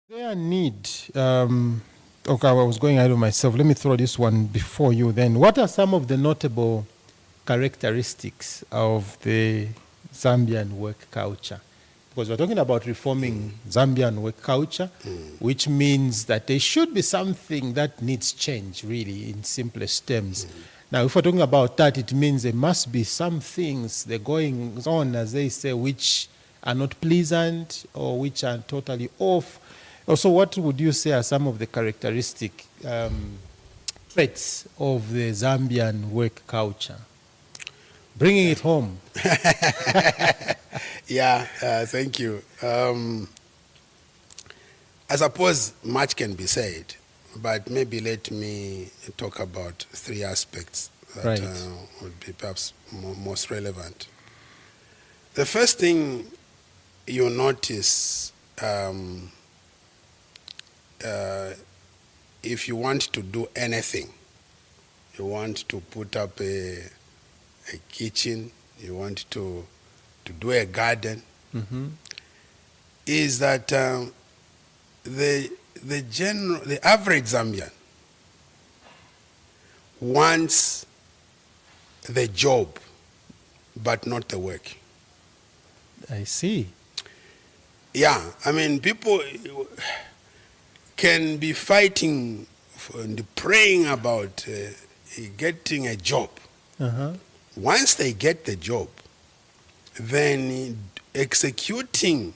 There need, okay, I was going ahead of myself. Let me throw this one before you then. What are some of the notable characteristics of the Zambian work culture? Because we're talking about reforming Zambian work culture, which means that there should be something that needs change, really, in simplest terms. Now, if we're talking about that, it means there must be some things that are going on, as they say, which are not pleasant or which are totally off. Also, what would you say are some of the characteristic traits of the Zambian work culture? Bringing it home. Thank you. I suppose much can be said, but maybe let me talk about three aspects that would be perhaps most relevant. The first thing you notice if you want to do anything, you want to put up a kitchen, you want to do a garden, is that the average Zambian wants the job, but not the work. I see. Yeah, I mean, people can be fighting and praying about getting a job. Once they get the job, then executing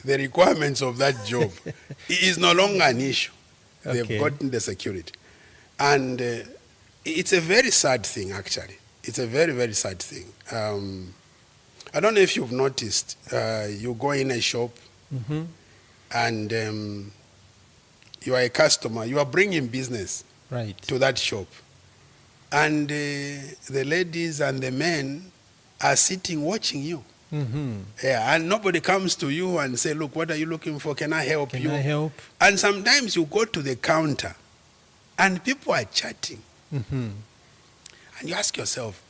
the requirements of that job is no longer an issue. They've gotten the security. And it's a very sad thing, actually. It's a very, very sad thing. I don't know if you've noticed, you go in a shop and you are a customer, you are bringing business to that shop. And the ladies and the men are sitting watching you. And nobody comes to you and say, look, what are you looking for? Can I help you? Can I help? And sometimes you go to the counter and people are chatting. And you ask yourself,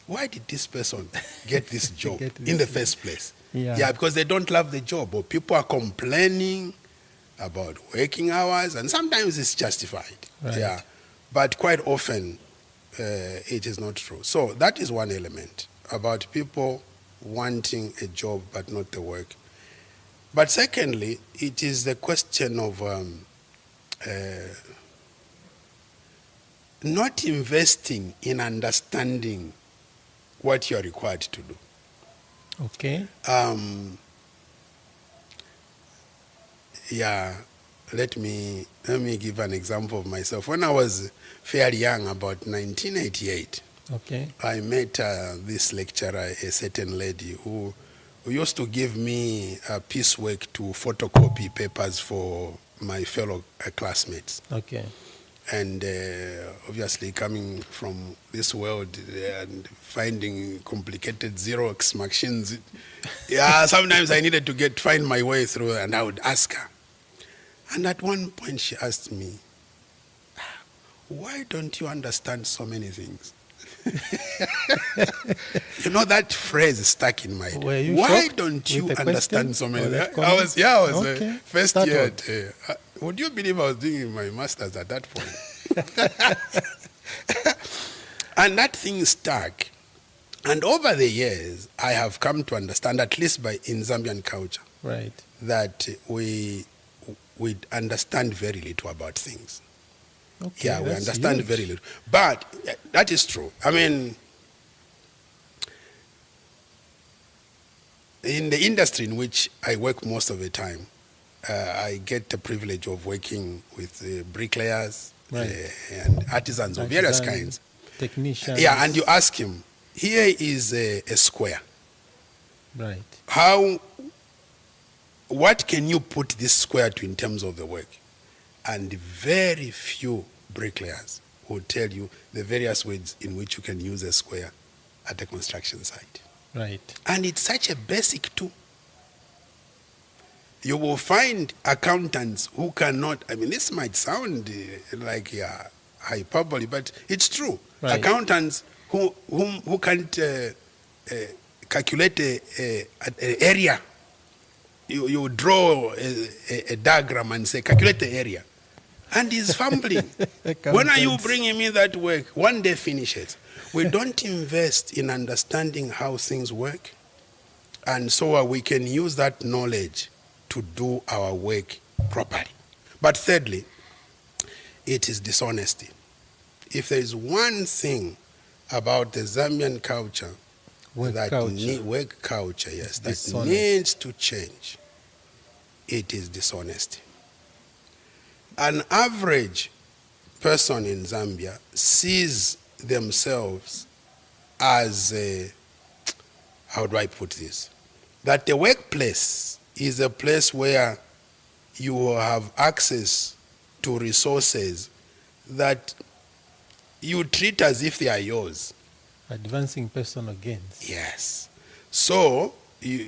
why did this person get this job in the first place? Because they don't love the job, or people are complaining about working hours, and sometimes it's justified. But quite often it is not true. So that is one element about people wanting a job but not the work. But secondly, it is the question of not investing in understanding what you are required to do. Let me give an example of myself. When I was fairly young, about 1988, I met this lecturer, a certain lady who used to give me piecework to photocopy papers for my fellow classmates. And obviously coming from this world and finding complicated Xerox machines, sometimes I needed to find my way through, and I would ask her. And at one point she asked me, why don't you understand so many things? You know, that phrase stuck in my head. Why don't you understand so many things? I was first year. Would you believe I was doing my master's at that point? And that thing stuck. And over the years, I have come to understand, at least in Zambian culture, that we understand very little about things. We understand very little. But that is true. I mean, in the industry in which I work most of the time, I get the privilege of working with bricklayers and artisans of various kinds. Technicians. And you ask him, here is a square. What can you put this square to in terms of the work? And very few bricklayers will tell you the various ways in which you can use a square at a construction site. And it's such a basic tool. You will find accountants who cannot, I mean, this might sound like hyperbole, but it's true. Accountants who can't calculate an area you draw a diagram and say, calculate the area. And he's fumbling. When are you bringing me that work? One day finishes. We don't invest in understanding how things work. And so we can use that knowledge to do our work properly. But thirdly, it is dishonesty. If there is one thing about the Zambian culture, Work that culture. work culture, yes, that Dishonest. needs to change, it is dishonesty. An average person in Zambia sees themselves as how do I put this? That the workplace is a place where you have access to resources that you treat as if they are yours. Advancing personal gains. Yes. So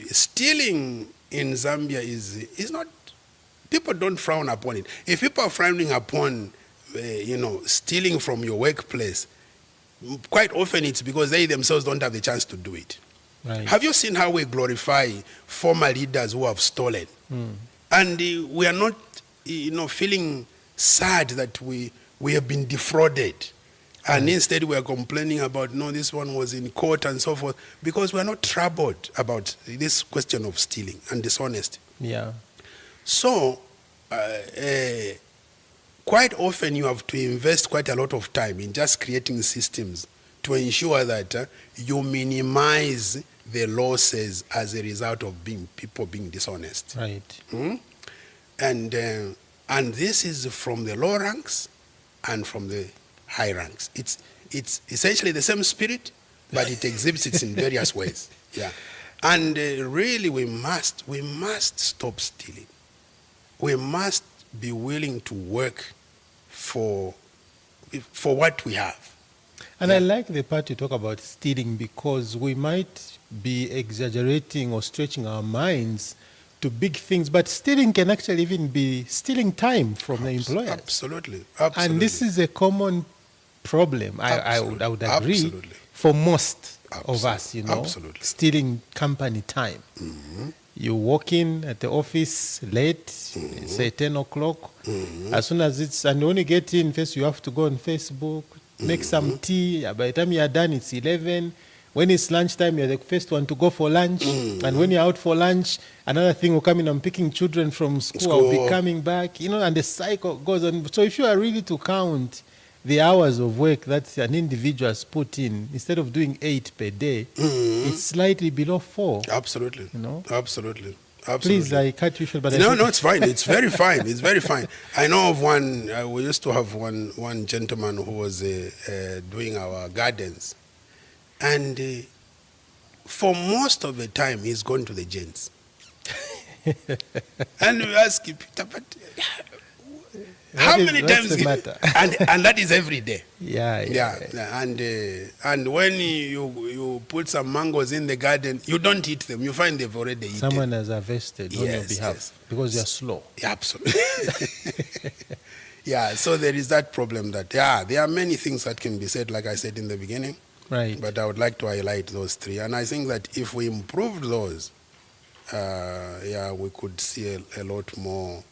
stealing in Zambia is not, people don't frown upon it. If people are frowning upon, stealing from your workplace, quite often it's because they themselves don't have the chance to do it. Right. Have you seen how we glorify former leaders who have stolen? And we are not, feeling sad that we have been defrauded. And instead we are complaining about, no, this one was in court and so forth, because we are not troubled about this question of stealing and dishonesty. Yeah. So, quite often you have to invest quite a lot of time in just creating systems to ensure that you minimize the losses as a result of people being dishonest. Right. And this is from the low ranks and from the high ranks. It's essentially the same spirit, but it exhibits it in various ways. Yeah. And really we must stop stealing. We must be willing to work for what we have. And I like the part you talk about stealing, because we might be exaggerating or stretching our minds to big things, but stealing can actually even be stealing time from the employer. Absolutely. And this is a common problem, I would agree, Absolutely. for most of us, Absolutely. stealing company time. You walk in at the office late, say 10 o'clock. As soon as and when you get in, first you have to go on Facebook, make some tea. By the time you are done, it's 11. When it's lunchtime, you're the first one to go for lunch. And when you're out for lunch, another thing will come in. I'm picking children from school. I'll be coming back, and the cycle goes on. So if you are really to count the hours of work that an individual has put in, instead of doing 8 per day, it's slightly below 4. Absolutely. Absolutely. Please, I cut you short, but no, it's fine. It's very fine. It's very fine. I know of one. We used to have one gentleman who was doing our gardens, and for most of the time he's gone to the gents. And we ask him, Peter, but how many times? And that is every day. Yeah. And when you put some mangoes in the garden, you don't eat them. You find they've already eaten. Someone has harvested on your behalf because you're slow. Absolutely. Yeah. So there is that problem that there are many things that can be said, like I said in the beginning. Right. But I would like to highlight those 3, and I think that if we improved those, we could see a lot more.